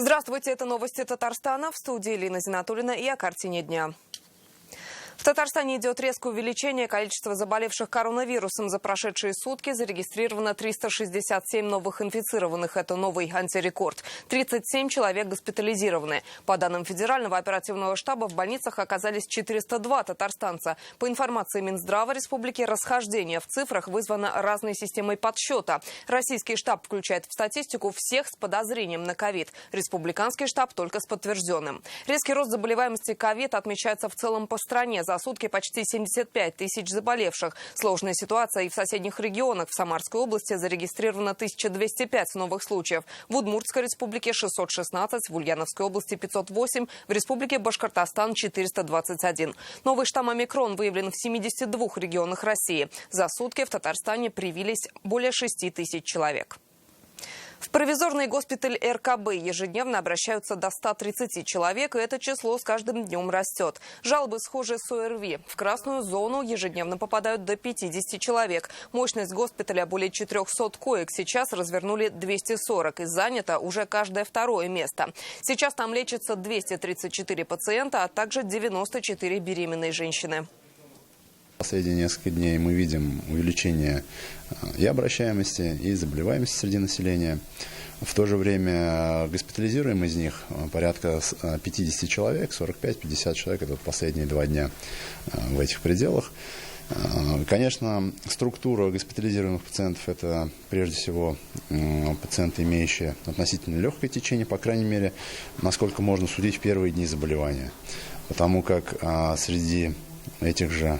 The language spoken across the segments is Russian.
Здравствуйте, это новости Татарстана. В студии Лина Зинатуллина и о картине дня. В Татарстане идет резкое увеличение количества заболевших коронавирусом. За прошедшие сутки зарегистрировано 367 новых инфицированных. Это новый антирекорд. 37 человек госпитализированы. По данным Федерального оперативного штаба, в больницах оказались 402 татарстанца. По информации Минздрава республики, расхождение в цифрах вызвано разной системой подсчета. Российский штаб включает в статистику всех с подозрением на ковид. Республиканский штаб только с подтвержденным. Резкий рост заболеваемости ковид отмечается в целом по стране. За сутки почти 75 тысяч заболевших. Сложная ситуация и в соседних регионах. В Самарской области зарегистрировано 1205 новых случаев. В Удмуртской республике 616, в Ульяновской области 508, в республике Башкортостан 421. Новый штамм омикрон выявлен в 72 регионах России. За сутки в Татарстане привились более 6 тысяч человек. В провизорный госпиталь РКБ ежедневно обращаются до 130 человек, и это число с каждым днем растет. Жалобы схожи с ОРВИ. В красную зону ежедневно попадают до 50 человек. Мощность госпиталя более 400 коек. Сейчас развернули 240, и занято уже каждое второе место. Сейчас там лечатся 234 пациента, а также 94 беременные женщины. Последние несколько дней мы видим увеличение и обращаемости, и заболеваемости среди населения. В то же время госпитализируем из них порядка 50 человек, 45-50 человек, это последние 2 дня в этих пределах. Конечно, структура госпитализированных пациентов – это прежде всего пациенты, имеющие относительно легкое течение, по крайней мере, насколько можно судить в первые дни заболевания. Потому как среди этих же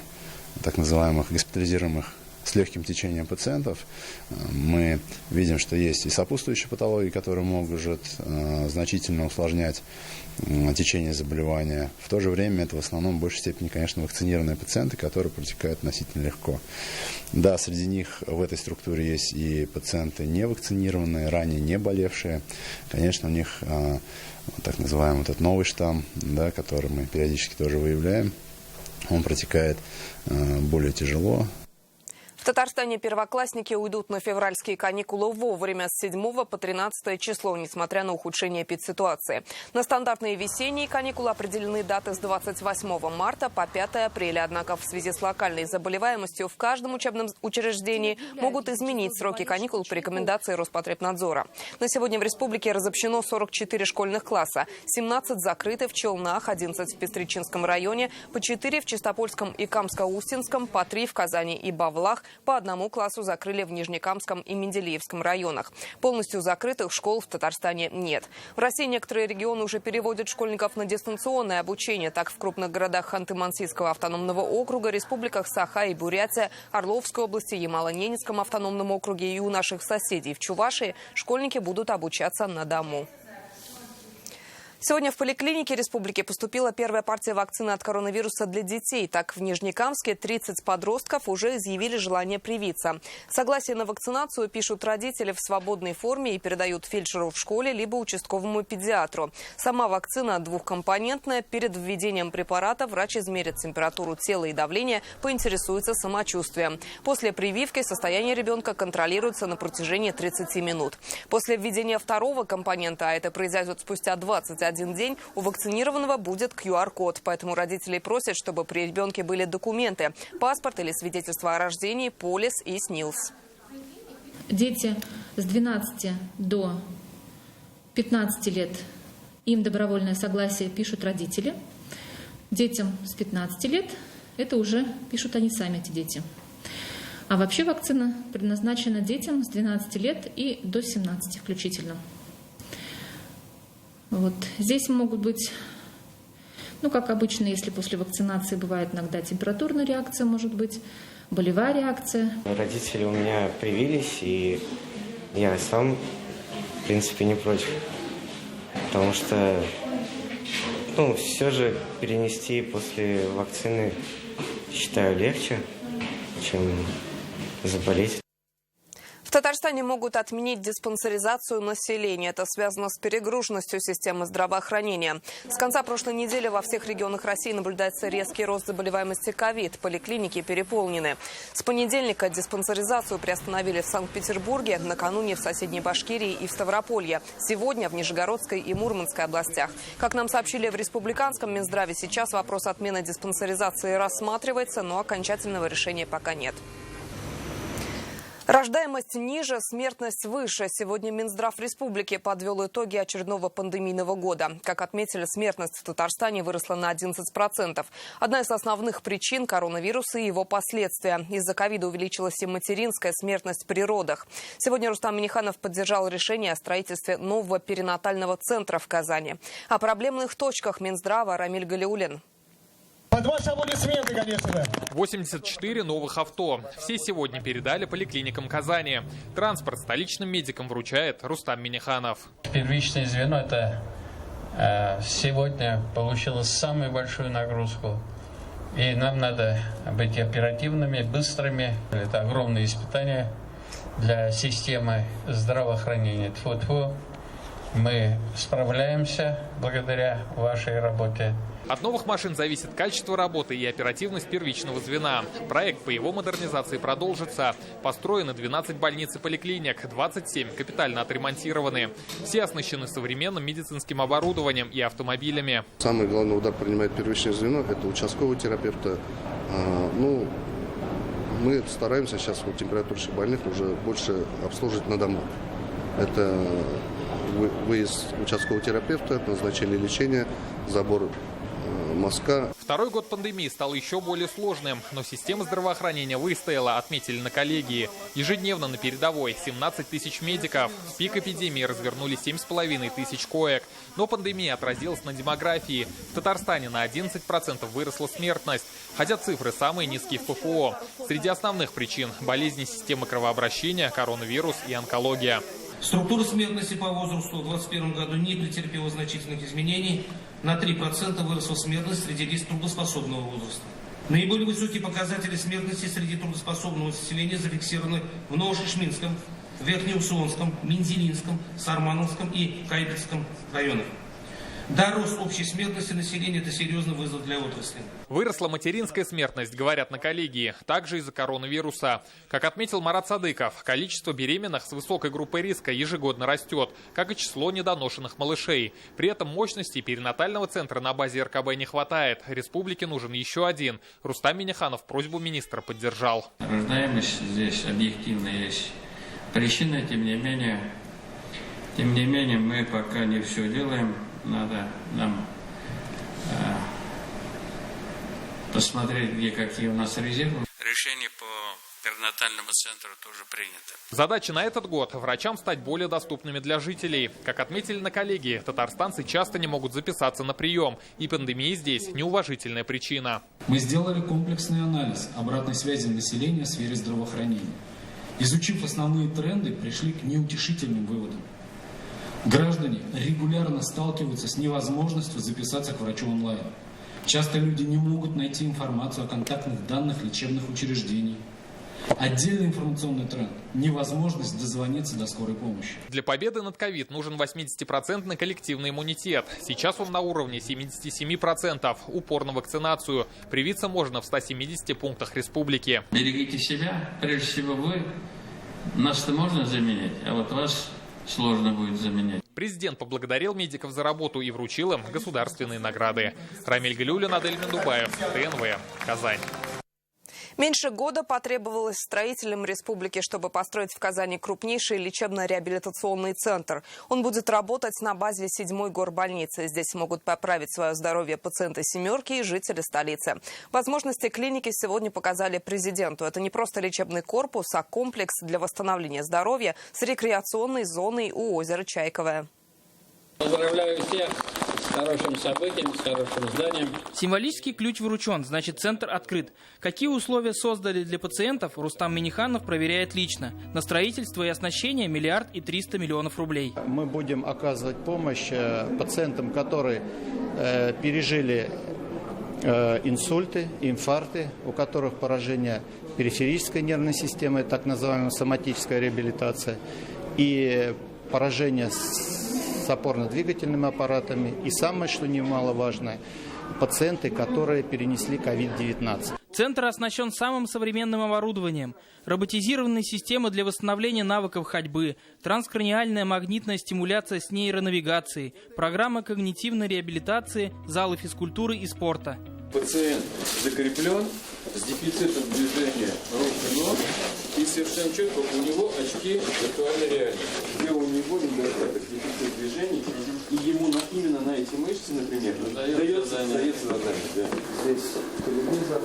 так называемых госпитализируемых с легким течением пациентов мы видим, что есть и сопутствующие патологии, которые могут значительно усложнять течение заболевания. В то же время это в основном в большей степени, конечно, вакцинированные пациенты, которые протекают относительно легко. Да, среди них в этой структуре есть и пациенты не вакцинированные, ранее не болевшие. Конечно, у них так называемый этот новый штамм, да, который мы периодически тоже выявляем. Он протекает более тяжело. В Татарстане первоклассники уйдут на февральские каникулы вовремя с 7 по 13 число, несмотря на ухудшение эпидситуации. На стандартные весенние каникулы определены даты с 28 марта по 5 апреля. Однако в связи с локальной заболеваемостью в каждом учебном учреждении могут изменить сроки каникул по рекомендации Роспотребнадзора. На сегодня в республике разобщено 44 школьных класса. 17 закрыты в Челнах, 11 в Пестричинском районе, по 4 в Чистопольском и Камско-Устинском, по 3 в Казани и Бавлах. По 1 классу закрыли в Нижнекамском и Менделеевском районах. Полностью закрытых школ в Татарстане нет. В России некоторые регионы уже переводят школьников на дистанционное обучение. Так, в крупных городах Ханты-Мансийского автономного округа, республиках Саха и Бурятия, Орловской области, Ямало-Ненецком автономном округе и у наших соседей в Чувашии школьники будут обучаться на дому. Сегодня в поликлинике республики поступила первая партия вакцины от коронавируса для детей. Так, в Нижнекамске 30 подростков уже изъявили желание привиться. Согласие на вакцинацию пишут родители в свободной форме и передают фельдшеру в школе либо участковому педиатру. Сама вакцина двухкомпонентная. Перед введением препарата врач измерит температуру тела и давление, поинтересуется самочувствием. После прививки состояние ребенка контролируется на протяжении 30 минут. После введения второго компонента, а это произойдет спустя 21 день, у вакцинированного будет QR-код. Поэтому родителей просят, чтобы при ребенке были документы: паспорт или свидетельство о рождении, полис и СНИЛС. Дети с 12 до 15 лет, им добровольное согласие пишут родители. Детям с 15 лет это уже пишут они сами, эти дети. А вообще вакцина предназначена детям с 12 лет и до 17 включительно. Вот. Здесь могут быть, как обычно, если после вакцинации бывает иногда температурная реакция, может быть, болевая реакция. Родители у меня привились, и я сам, в принципе, не против. Потому что, все же перенести после вакцины, считаю, легче, чем заболеть. В Татарстане могут отменить диспансеризацию населения. Это связано с перегруженностью системы здравоохранения. С конца прошлой недели во всех регионах России наблюдается резкий рост заболеваемости ковид. Поликлиники переполнены. С понедельника диспансеризацию приостановили в Санкт-Петербурге, накануне в соседней Башкирии и в Ставрополье. Сегодня в Нижегородской и Мурманской областях. Как нам сообщили в Республиканском Минздраве, сейчас вопрос отмены диспансеризации рассматривается, но окончательного решения пока нет. Рождаемость ниже, смертность выше. Сегодня Минздрав Республики подвел итоги очередного пандемийного года. Как отметили, смертность в Татарстане выросла на 11%. Одна из основных причин – коронавирус и его последствия. Из-за ковида увеличилась и материнская смертность при родах. Сегодня Рустам Минниханов поддержал решение о строительстве нового перинатального центра в Казани. О проблемных точках Минздрава Рамиль Галиуллин. Под ваши аплодисменты, конечно же. 84 новых авто. Все сегодня передали поликлиникам Казани. Транспорт столичным медикам вручает Рустам Минниханов. Первичное звено это сегодня получило самую большую нагрузку. И нам надо быть оперативными, быстрыми. Это огромное испытание для системы здравоохранения. Тьфу-тьфу. Мы справляемся благодаря вашей работе. От новых машин зависит качество работы и оперативность первичного звена. Проект по его модернизации продолжится. Построены 12 больниц и поликлиник, 27 капитально отремонтированы. Все оснащены современным медицинским оборудованием и автомобилями. Самый главный удар принимает первичное звено, это участкового терапевта. Мы стараемся сейчас у температурных больных уже больше обслуживать на дому. Это выезд участкового терапевта, назначение лечения, забор мазка. Второй год пандемии стал еще более сложным, но система здравоохранения выстояла, отметили на коллегии. Ежедневно на передовой 17 тысяч медиков. В пик эпидемии развернули 7,5 тысяч коек. Но пандемия отразилась на демографии. В Татарстане на 11% выросла смертность, хотя цифры самые низкие в ПФО. Среди основных причин – болезни системы кровообращения, коронавирус и онкология. Структура смертности по возрасту в 2021 году не претерпела значительных изменений. На 3% выросла смертность среди лиц трудоспособного возраста. Наиболее высокие показатели смертности среди трудоспособного населения зафиксированы в Новошишминском, Верхнеусонском, Мензелинском, Сармановском и Кайбецком районах. Да, рост общей смертности населения – это серьезный вызов для отрасли. Выросла материнская смертность, говорят на коллегии, также из-за коронавируса. Как отметил Марат Садыков, количество беременных с высокой группой риска ежегодно растет, как и число недоношенных малышей. При этом мощности перинатального центра на базе РКБ не хватает. Республике нужен еще один. Рустам Минниханов просьбу министра поддержал. Рождаемость здесь объективно есть причина, тем не менее мы пока не все делаем. Надо нам посмотреть, где какие у нас резервы. Решение по перинатальному центру тоже принято. Задача на этот год – врачам стать более доступными для жителей. Как отметили на коллегии, татарстанцы часто не могут записаться на прием. И пандемия здесь – неуважительная причина. Мы сделали комплексный анализ обратной связи населения в сфере здравоохранения. Изучив основные тренды, пришли к неутешительным выводам. Граждане регулярно сталкиваются с невозможностью записаться к врачу онлайн. Часто люди не могут найти информацию о контактных данных лечебных учреждений. Отдельный информационный тренд – невозможность дозвониться до скорой помощи. Для победы над ковид нужен 80% коллективный иммунитет. Сейчас он на уровне 77%. Упор на вакцинацию. Привиться можно в 170 пунктах республики. Берегите себя. Прежде всего вы. Нас-то можно заменять, а вот вас сложно будет заменять. Президент поблагодарил медиков за работу и вручил им государственные награды. Рамиль Галиуллин, Адель Мендубаев, ТНВ, Казань. Меньше года потребовалось строителям республики, чтобы построить в Казани крупнейший лечебно-реабилитационный центр. Он будет работать на базе 7-й горбольницы. Здесь могут поправить свое здоровье пациенты «семерки» и жители столицы. Возможности клиники сегодня показали президенту. Это не просто лечебный корпус, а комплекс для восстановления здоровья с рекреационной зоной у озера Чайковое. Поздравляю всех с хорошим событием, с хорошим зданием. Символический ключ вручен, значит, центр открыт. Какие условия создали для пациентов, Рустам Минниханов проверяет лично. На строительство и оснащение 1 300 000 000 рублей. Мы будем оказывать помощь пациентам, которые пережили инсульты, инфаркты, у которых поражение периферической нервной системы, так называемая соматическая реабилитация, и поражение с опорно-двигательными аппаратами, и самое, что немаловажное, пациенты, которые перенесли COVID-19. Центр оснащен самым современным оборудованием. Роботизированные системы для восстановления навыков ходьбы, транскраниальная магнитная стимуляция с нейронавигацией, программа когнитивной реабилитации, залы физкультуры и спорта. Пациент закреплен с дефицитом движения рук и ног, и совершенно четко у него очки виртуальной реальности, где у него недостаток дефицит движений, и ему именно на эти мышцы, например, дается задание. Да. Здесь телевизор,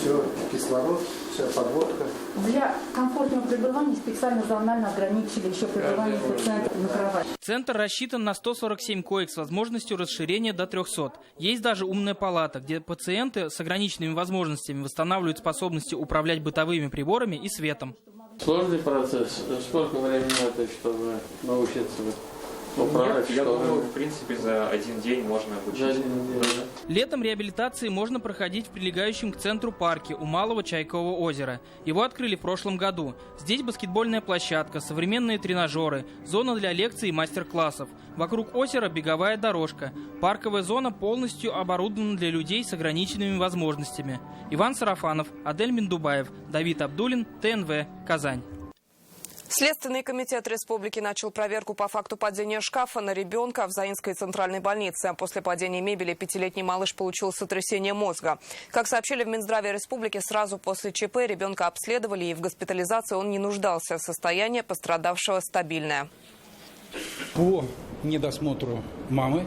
все, кислород, вся подводка. Для комфортного пребывания специально зонально ограничили еще пребывание пациента на кровати. Центр рассчитан на 147 коек с возможностью расширения до 300. Есть даже умная палата, где пациенты с ограниченными возможностями восстанавливают способности управлять бытовыми приборами и светом. Сложный процесс. Сколько времени надо, чтобы научиться управлять? Я думаю, в принципе, за один день можно обучиться. Летом реабилитации можно проходить в прилегающем к центру парке у Малого Чайкового озера. Его открыли в прошлом году. Здесь баскетбольная площадка, современные тренажеры, зона для лекций и мастер-классов. Вокруг озера беговая дорожка. Парковая зона полностью оборудована для людей с ограниченными возможностями. Иван Сарафанов, Адель Миндубаев, Давид Абдулин, ТНВ, Казань. Следственный комитет республики начал проверку по факту падения шкафа на ребенка в Заинской центральной больнице. После падения мебели 5-летний малыш получил сотрясение мозга. Как сообщили в Минздраве республики, сразу после ЧП ребенка обследовали, и в госпитализации он не нуждался. Состояние пострадавшего стабильное. По недосмотру мамы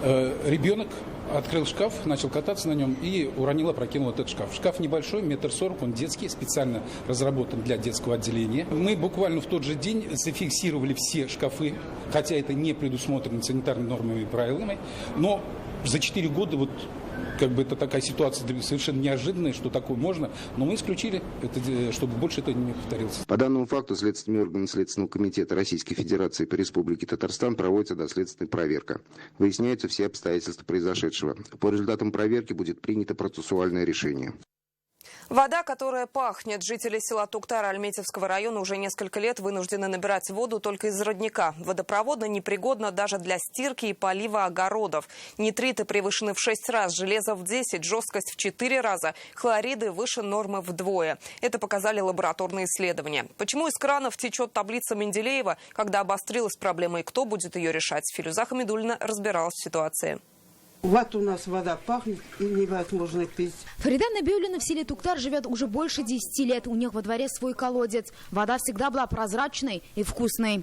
ребенок открыл шкаф, начал кататься на нем и уронил, опрокинул этот шкаф. Шкаф небольшой, 1,40 м, он детский, специально разработан для детского отделения. Мы буквально в тот же день зафиксировали все шкафы, хотя это не предусмотрено санитарными нормами и правилами, но за 4 года вот как бы это такая ситуация совершенно неожиданная, что такое можно, но мы исключили, это, чтобы больше это не повторилось. По данному факту следственными органами Следственного комитета Российской Федерации по Республике Татарстан проводится доследственная проверка. Выясняются все обстоятельства произошедшего. По результатам проверки будет принято процессуальное решение. Вода, которая пахнет. Жители села Туктар Альметьевского района уже несколько лет вынуждены набирать воду только из родника. Водопроводно непригодна даже для стирки и полива огородов. Нитриты превышены в 6 раз, железо в 10, жесткость в 4 раза, хлориды выше нормы вдвое. Это показали лабораторные исследования. Почему из кранов течет таблица Менделеева, когда обострилась проблема и кто будет ее решать? Филюза Хамидуллина разбиралась в ситуации. Вот у нас вода пахнет и невозможно пить. Фарида Набиуллина в селе Туктар живет уже больше 10 лет. У них во дворе свой колодец. Вода всегда была прозрачной и вкусной.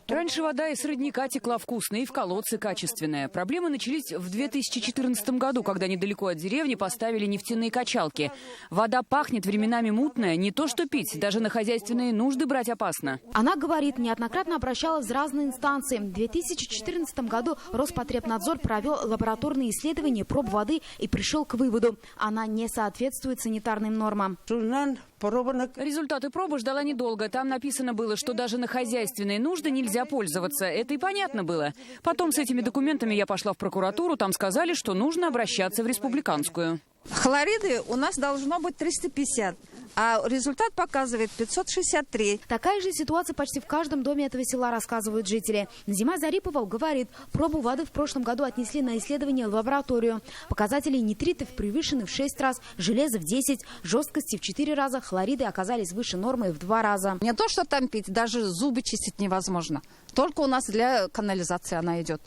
Раньше вода из родника текла вкусная и в колодце качественная. Проблемы начались в 2014 году, когда недалеко от деревни поставили нефтяные качалки. Вода пахнет, временами мутная, не то что пить, даже на хозяйственные нужды брать опасно. Она говорит, неоднократно обращалась в разные инстанции. В 2014 году Роспотребнадзор провел лабораторные исследования проб воды и пришел к выводу, она не соответствует санитарным нормам. Результаты пробы ждала недолго. Там написано было, что даже на хозяйственные нужды нельзя пользоваться. Это и понятно было. Потом с этими документами я пошла в прокуратуру. Там сказали, что нужно обращаться в республиканскую. Хлориды у нас должно быть 350. А результат показывает 563. Такая же ситуация почти в каждом доме этого села, рассказывают жители. Назима Зарипова говорит, пробу воды в прошлом году отнесли на исследование в лабораторию. Показатели нитритов превышены в 6 раз, железо в 10, жесткости в 4 раза, хлориды оказались выше нормы в 2 раза. Не то, что там пить, даже зубы чистить невозможно. Только у нас для канализации она идет.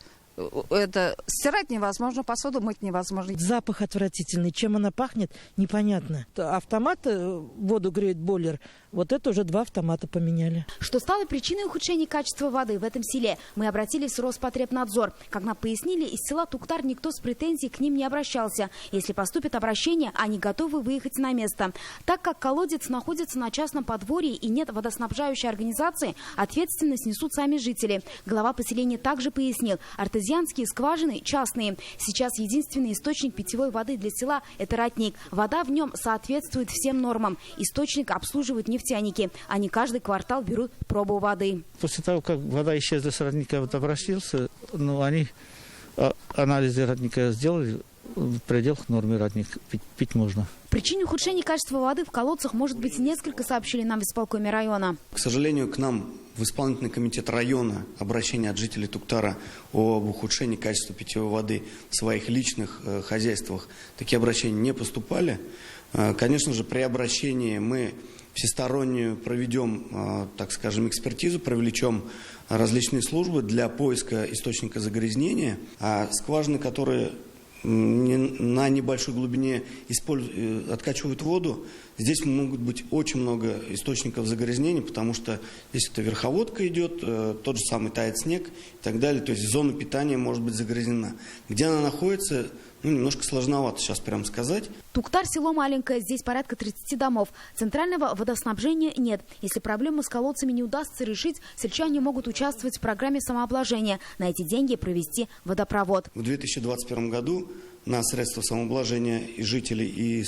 Это стирать невозможно, посуду мыть невозможно. Запах отвратительный. Чем она пахнет, непонятно. Автомат воду греет бойлер. Вот это уже 2 автомата поменяли. Что стало причиной ухудшения качества воды в этом селе? Мы обратились в Роспотребнадзор. Как нам пояснили, из села Туктар никто с претензией к ним не обращался. Если поступит обращение, они готовы выехать на место. Так как колодец находится на частном подворье и нет водоснабжающей организации, ответственность несут сами жители. Глава поселения также пояснил, артезианские скважины частные. Сейчас единственный источник питьевой воды для села – это родник. Вода в нем соответствует всем нормам. Источник обслуживают нефтяники. Они каждый квартал берут пробу воды. После того, как вода исчезла с родника, вот обратился, они Анализы родника сделали, в пределах нормы родник пить можно. Причин ухудшения качества воды в колодцах может быть несколько, сообщили нам в исполкоме района. К сожалению, к нам в исполнительный комитет района обращения от жителей Туктара об ухудшении качества питьевой воды в своих личных хозяйствах такие обращения не поступали. Конечно же, при обращении мы всестороннюю проведем, так скажем, экспертизу, привлечем различные службы для поиска источника загрязнения. А скважины, которые на небольшой глубине откачивают воду, здесь могут быть очень много источников загрязнения, потому что здесь это верховодка идет, тот же самый тает снег и так далее. То есть зона питания может быть загрязнена. Где она находится, немножко сложновато сейчас прям сказать. Туктар – село маленькое, здесь порядка 30 домов. Центрального водоснабжения нет. Если проблему с колодцами не удастся решить, сельчане могут участвовать в программе самообложения. На эти деньги провести водопровод. В 2021 году на средства самообложения и жителей и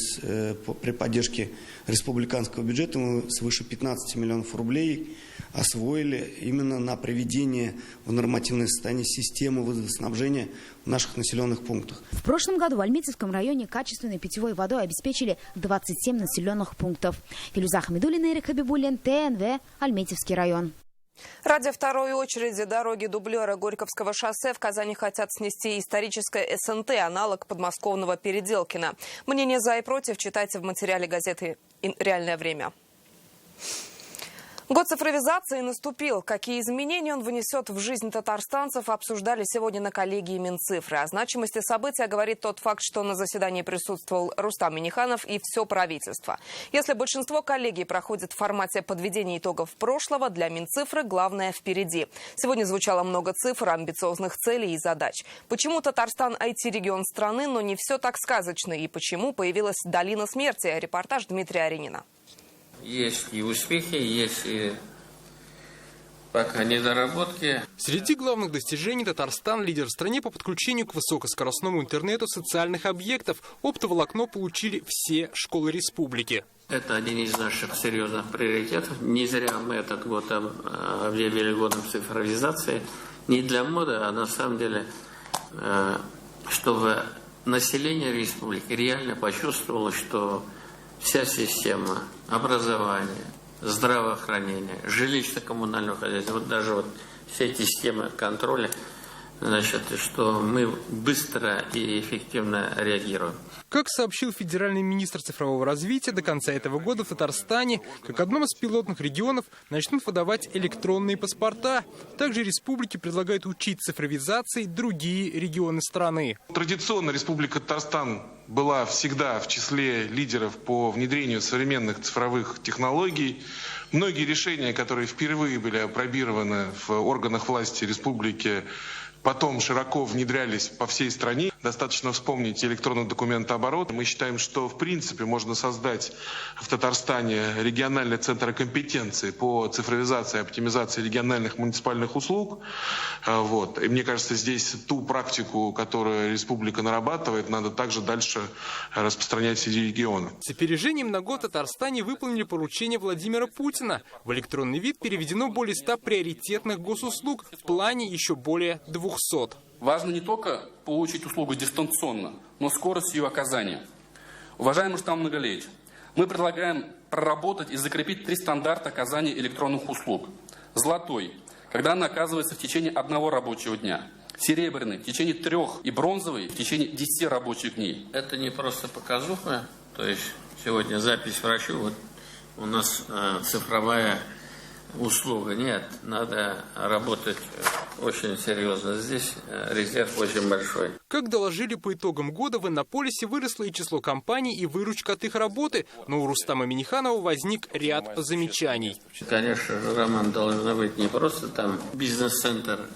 при поддержке республиканского бюджета мы свыше 15 миллионов рублей освоили именно на приведение в нормативное состояние системы водоснабжения в наших населенных пунктах. В прошлом году в Альметьевском районе качественной питьевой водой обеспечили 27 населенных пунктов. Филюза Хамидуллина, Эрик Хабибуллин, ТНВ, Альметьевский район. Ради второй очереди дороги дублера Горьковского шоссе в Казани хотят снести историческое СНТ, аналог подмосковного Переделкино. Мнение за и против читайте в материале газеты «Реальное время». Год цифровизации наступил. Какие изменения он внесет в жизнь татарстанцев, обсуждали сегодня на коллегии Минцифры. О значимости события говорит тот факт, что на заседании присутствовал Рустам Минниханов и все правительство. Если большинство коллегий проходит в формате подведения итогов прошлого, для Минцифры главное впереди. Сегодня звучало много цифр, амбициозных целей и задач. Почему Татарстан IT-регион страны, но не все так сказочно? И почему появилась долина смерти? Репортаж Дмитрия Аринина. Есть и успехи, есть и пока недоработки. Среди главных достижений Татарстан – лидер в стране по подключению к высокоскоростному интернету социальных объектов. Оптоволокно получили все школы республики. Это один из наших серьезных приоритетов. Не зря мы этот год объявили годом цифровизации. Не для моды, а на самом деле, чтобы население республики реально почувствовало, что вся система образования, здравоохранения, жилищно-коммунального хозяйства, вот даже все эти системы контроля, значит, что мы быстро и эффективно реагируем. Как сообщил федеральный министр цифрового развития, до конца этого года в Татарстане, как одном из пилотных регионов, начнут выдавать электронные паспорта. Также республике предлагают учить цифровизации другие регионы страны. Традиционно Республика Татарстан была всегда в числе лидеров по внедрению современных цифровых технологий. Многие решения, которые впервые были опробированы в органах власти республики, потом широко внедрялись по всей стране. Достаточно вспомнить электронный документооборот. Мы считаем, что в принципе можно создать в Татарстане региональный центр компетенции по цифровизации и оптимизации региональных муниципальных услуг. И мне кажется, здесь ту практику, которую республика нарабатывает, надо также дальше распространять среди регионов. С опережением на год в Татарстане выполнили поручение Владимира Путина. В электронный вид переведено более 100 приоритетных госуслуг, в плане еще более 200. Важно не только получить услугу дистанционно, но скорость ее оказания. Уважаемый Рустам Нургалиевич, мы предлагаем проработать и закрепить 3 стандарта оказания электронных услуг. Золотой, когда она оказывается в течение 1 рабочего дня. Серебряный в течение 3 и бронзовый в течение 10 рабочих дней. Это не просто показуха, то есть сегодня запись врачу, вот у нас цифровая услуга. Нет, надо работать очень серьезно. Здесь резерв очень большой. Как доложили по итогам года, в Иннополисе выросло и число компаний, и выручка от их работы. Но у Рустама Минниханова возник ряд замечаний. Конечно, Роман, должен быть не просто там бизнес-центр,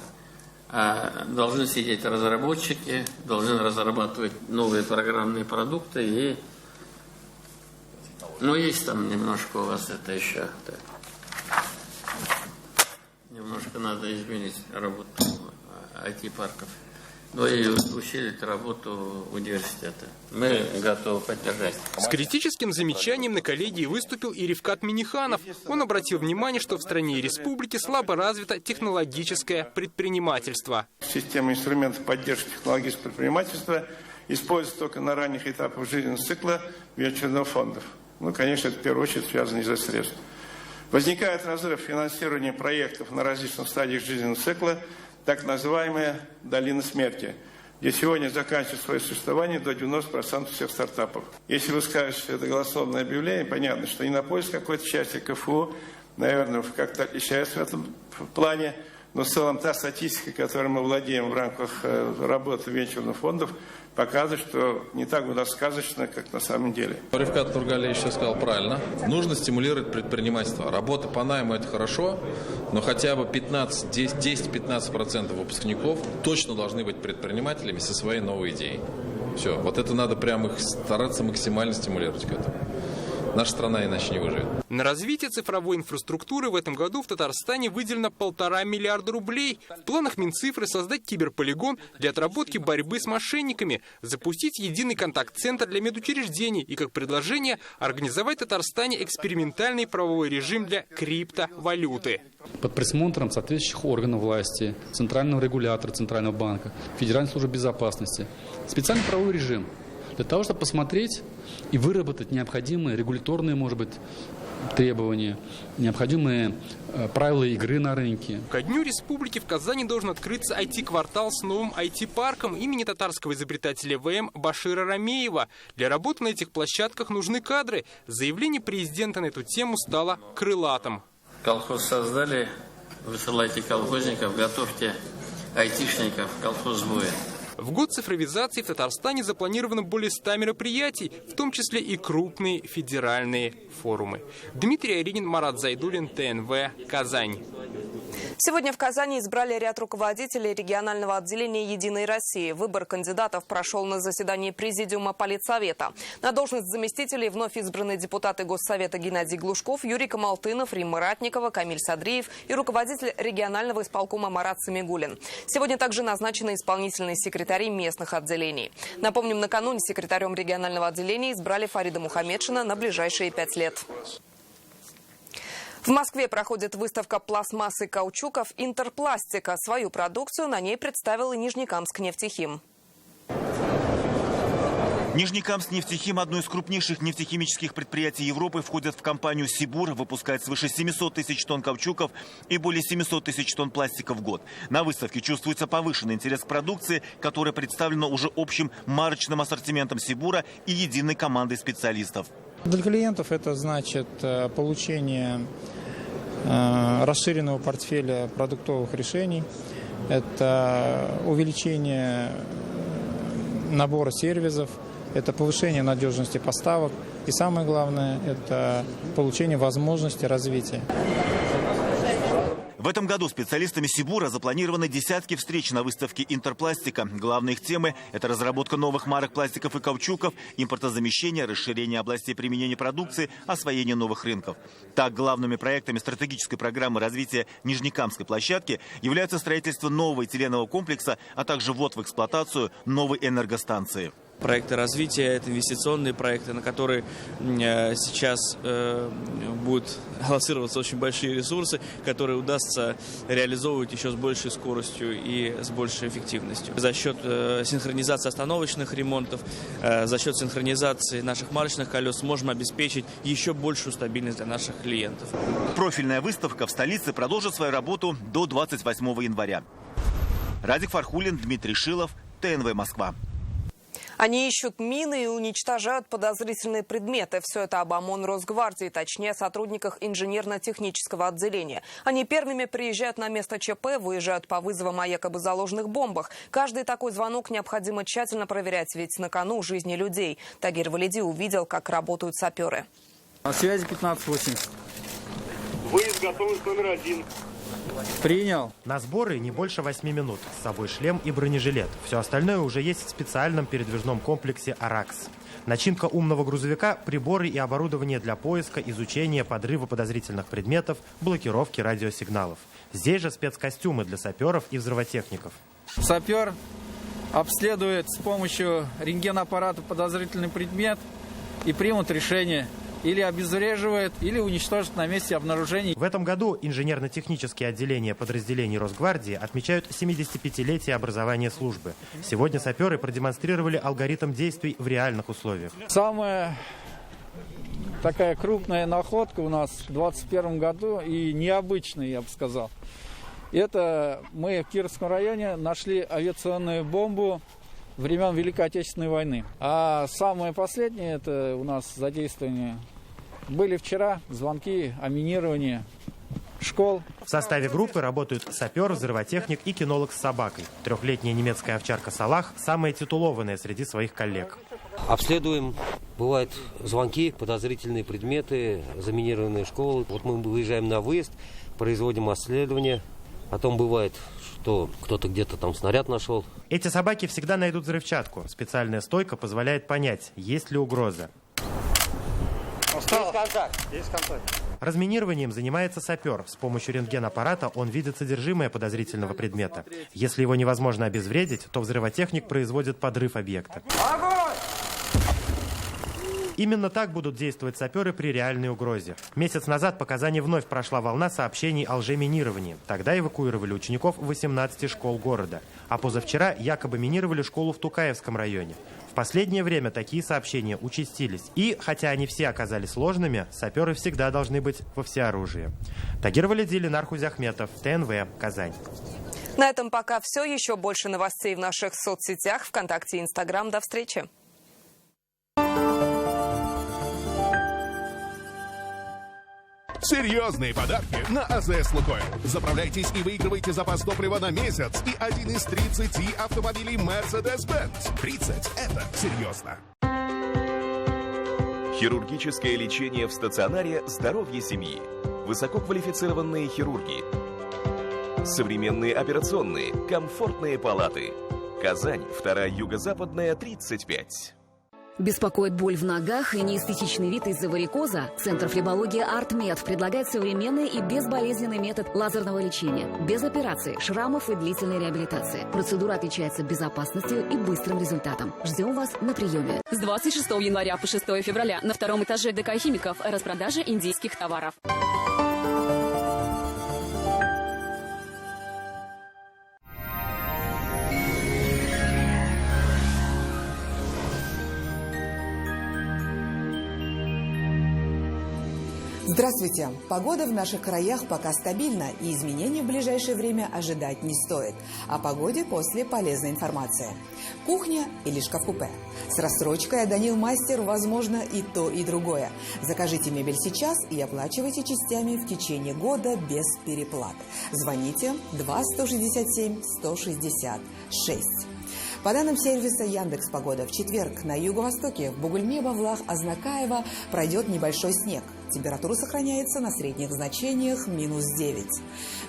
а должны сидеть разработчики, должны разрабатывать новые программные продукты. И есть там немножко у вас это еще... Немножко надо изменить работу IT-парков. но и усилить работу университета. Мы готовы поддержать. С критическим замечанием на коллегии выступил и Рифкат Миниханов. Он обратил внимание, что в стране и республике слабо развито технологическое предпринимательство. Система инструментов поддержки технологического предпринимательства используется только на ранних этапах жизненного цикла венчурных фондов. Ну, конечно, это в первую очередь связано из-за средств. Возникает разрыв финансирования проектов на различных стадиях жизненного цикла, так называемая долина смерти, где сегодня заканчивает свое существование до 90% всех стартапов. Если вы скажете, что это голословное объявление, понятно, что не на пользу какой-то части КФУ, наверное, как-то отличается в этом плане, но в целом та статистика, которой мы владеем в рамках работы венчурных фондов, показывает, что не так у нас сказочно, как на самом деле. Рифкат Нургалиевич сейчас сказал правильно. Нужно стимулировать предпринимательство. Работа по найму – это хорошо, но хотя бы 10-15% выпускников точно должны быть предпринимателями со своей новой идеей. Все. Вот это надо прямо их стараться максимально стимулировать к этому. Наша страна иначе не выживет. На развитие цифровой инфраструктуры в этом году в Татарстане выделено 1,5 миллиарда рублей. В планах Минцифры создать киберполигон для отработки борьбы с мошенниками, запустить единый контакт-центр для медучреждений и, как предложение, организовать в Татарстане экспериментальный правовой режим для криптовалюты. Под присмотром соответствующих органов власти, центрального регулятора Центрального банка, Федеральной службы безопасности, специальный правовой режим для того, чтобы посмотреть и выработать необходимые регуляторные, может быть, требования, необходимые правила игры на рынке. Ко Дню Республики в Казани должен открыться IT-квартал с новым IT-парком имени татарского изобретателя ВМ Башира Рамеева. Для работы на этих площадках нужны кадры. Заявление президента на эту тему стало крылатым. Колхоз создали, высылайте колхозников, готовьте айтишников, колхоз будет. В год цифровизации в Татарстане запланировано более 100 мероприятий, в том числе и крупные федеральные форумы. Дмитрий Аринин, Марат Зайдуллин, ТНВ, Казань. Сегодня в Казани избрали ряд руководителей регионального отделения «Единой России». Выбор кандидатов прошел на заседании Президиума Политсовета. На должность заместителей вновь избраны депутаты Госсовета Геннадий Глушков, Юрий Камалтынов, Римма Ратникова, Камиль Садриев и руководитель регионального исполкома Марат Самигуллин. Сегодня также назначены исполнительные секретари местных отделений. Напомним, накануне секретарем регионального отделения избрали Фарида Мухамедшина на ближайшие 5 лет. В Москве проходит выставка пластмассы и каучуков «Интерпластика». Свою продукцию на ней представил и Нижнекамск-Нефтехим. Нижнекамск-Нефтехим, одно из крупнейших нефтехимических предприятий Европы, входит в компанию «Сибур», выпускает свыше 700 тысяч тонн каучуков и более 700 тысяч тонн пластика в год. На выставке чувствуется повышенный интерес к продукции, которая представлена уже общим марочным ассортиментом «Сибура» и единой командой специалистов. Для клиентов это значит получение расширенного портфеля продуктовых решений, это увеличение набора сервисов, это повышение надежности поставок и самое главное – это получение возможности развития. В этом году специалистами «Сибура» запланированы десятки встреч на выставке «Интерпластика». Главные их темы – это разработка новых марок пластиков и каучуков, импортозамещение, расширение областей применения продукции, освоение новых рынков. Так, главными проектами стратегической программы развития Нижнекамской площадки являются строительство нового этиленового комплекса, а также ввод в эксплуатацию новой энергостанции. Проекты развития – это инвестиционные проекты, на которые сейчас будут аллоцироваться очень большие ресурсы, которые удастся реализовывать еще с большей скоростью и с большей эффективностью. За счет синхронизации остановочных ремонтов, за счет синхронизации наших марочных колес сможем обеспечить еще большую стабильность для наших клиентов. Профильная выставка в столице продолжит свою работу до 28 января. Радик Фархулин, Дмитрий Шилов, ТНВ Москва. Они ищут мины и уничтожают подозрительные предметы. Все это об ОМОН Росгвардии, точнее, сотрудниках инженерно-технического отделения. Они первыми приезжают на место ЧП, выезжают по вызовам о якобы заложенных бомбах. Каждый такой звонок необходимо тщательно проверять, ведь на кону жизни людей. Тагир Валиди увидел, как работают саперы. На связи 15-8. Выезд готовность номер 1. Принял. На сборы не больше 8 минут. С собой шлем и бронежилет. Все остальное уже есть в специальном передвижном комплексе «Аракс». Начинка умного грузовика, приборы и оборудование для поиска, изучения, подрыва подозрительных предметов, блокировки радиосигналов. Здесь же спецкостюмы для саперов и взрывотехников. Сапер, обследуют с помощью рентгенаппарата подозрительный предмет и примут решение. Или обезвреживают, или уничтожат на месте обнаружения. В этом году инженерно-технические отделения подразделений Росгвардии отмечают 75-летие образования службы. Сегодня саперы продемонстрировали алгоритм действий в реальных условиях. Самая такая крупная находка у нас в 2021 году и необычная, я бы сказал. Это мы в Кировском районе нашли авиационную бомбу времен Великой Отечественной войны. А самое последнее, это у нас задействование. Были вчера звонки о минировании школ. В составе группы работают сапер, взрывотехник и кинолог с собакой. 3-летняя немецкая овчарка Салах самая титулованная среди своих коллег. Обследуем, бывают звонки, подозрительные предметы, заминированные школы. Вот мы выезжаем на выезд, производим обследование. Потом бывает, что кто-то где-то там снаряд нашел. Эти собаки всегда найдут взрывчатку. Специальная стойка позволяет понять, есть ли угроза. Есть контакт. Есть контакт. Разминированием занимается сапер. С помощью рентгенаппарата он видит содержимое подозрительного предмета. Если его невозможно обезвредить, то взрывотехник производит подрыв объекта. Именно так будут действовать саперы при реальной угрозе. Месяц назад по Казани вновь прошла волна сообщений о лжеминировании. Тогда эвакуировали учеников 18 школ города. А позавчера якобы минировали школу в Тукаевском районе. В последнее время такие сообщения участились. И, хотя они все оказались ложными, саперы всегда должны быть во всеоружии. Тагир Валидзи, Ленар Хузяхметов, ТНВ, Казань. На этом пока все. Еще больше новостей в наших соцсетях, ВКонтакте и Инстаграм. До встречи. Серьезные подарки на АЗС «Лукойл». Заправляйтесь и выигрывайте запас топлива на месяц и один из 30 автомобилей Mercedes-Benz. 30 – это серьезно. Хирургическое лечение в стационаре «Здоровье семьи». Высококвалифицированные хирурги. Современные операционные, комфортные палаты. Казань, 2-я юго-западная, 35. Беспокоит боль в ногах и неэстетичный вид из-за варикоза? Центр флебологии «Артмед» предлагает современный и безболезненный метод лазерного лечения. Без операций, шрамов и длительной реабилитации. Процедура отличается безопасностью и быстрым результатом. Ждем вас на приеме. С 26 января по 6 февраля на 2-м этаже ДК «Химиков» распродажа индийских товаров. Здравствуйте! Погода в наших краях пока стабильна, и изменений в ближайшее время ожидать не стоит. О погоде после полезной информации. Кухня или шкаф-купе? С рассрочкой Данил Мастер возможно и то, и другое. Закажите мебель сейчас и оплачивайте частями в течение года без переплат. Звоните 2-167-166. По данным сервиса Яндекс.Погода, в четверг на юго-востоке в Бугульме, Вавлах, Азнакаево пройдет небольшой снег. Температура сохраняется на средних значениях -9.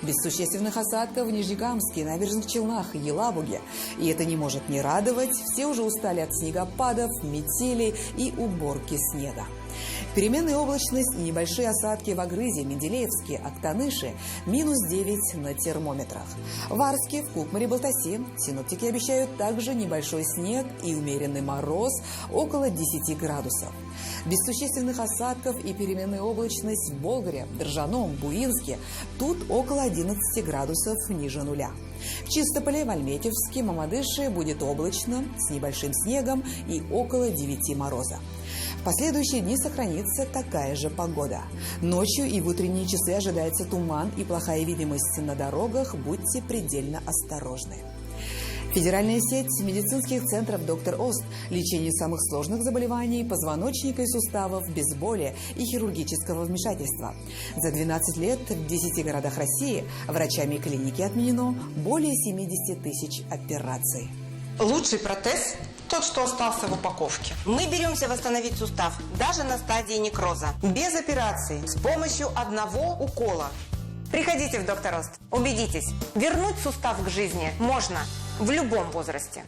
Без существенных осадков в Нижнекамске, Набережных Челнах и Елабуге. И это не может не радовать. Все уже устали от снегопадов, метели и уборки снега. Переменная облачность и небольшие осадки в Агрызе, Менделеевске, Актаныше, -9 на термометрах. В Арске, в Кукмаре, Балтасе синоптики обещают также небольшой снег и умеренный мороз около 10 градусов. Без существенных осадков и переменная облачность в Болгаре, Држаном, Буинске. Тут около 11 градусов ниже нуля. В Чистополе, в Альметьевске, Мамадыше будет облачно, с небольшим снегом и около 9 мороза. В последующие дни сохранится такая же погода. Ночью и в утренние часы ожидается туман и плохая видимость на дорогах. Будьте предельно осторожны. Федеральная сеть медицинских центров «Доктор Ост» лечение самых сложных заболеваний позвоночника и суставов без боли и хирургического вмешательства. За 12 лет в 10 городах России врачами клиники отменено более 70 тысяч операций. Лучший протез – тот, что остался в упаковке. Мы беремся восстановить сустав даже на стадии некроза. Без операции, с помощью одного укола. Приходите в «Доктор Ост». Убедитесь, вернуть сустав к жизни можно в любом возрасте.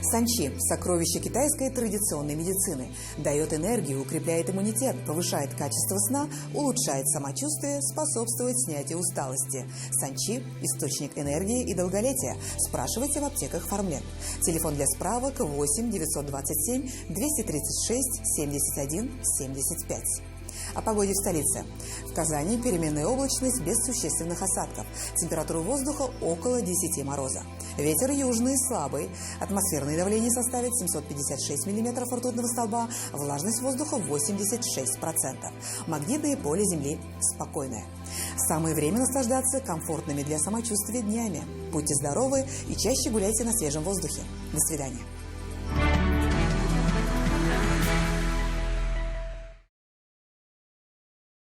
Санчи – сокровище китайской традиционной медицины. Дает энергию, укрепляет иммунитет, повышает качество сна, улучшает самочувствие, способствует снятию усталости. Санчи – источник энергии и долголетия. Спрашивайте в аптеках Фармлет. Телефон для справок 8 927 236 71 75. О погоде в столице. В Казани переменная облачность без существенных осадков. Температура воздуха около 10 мороза. Ветер южный слабый. Атмосферное давление составит 756 мм ртутного столба. Влажность воздуха 86%. Магнитное поле Земли спокойное. Самое время наслаждаться комфортными для самочувствия днями. Будьте здоровы и чаще гуляйте на свежем воздухе. До свидания.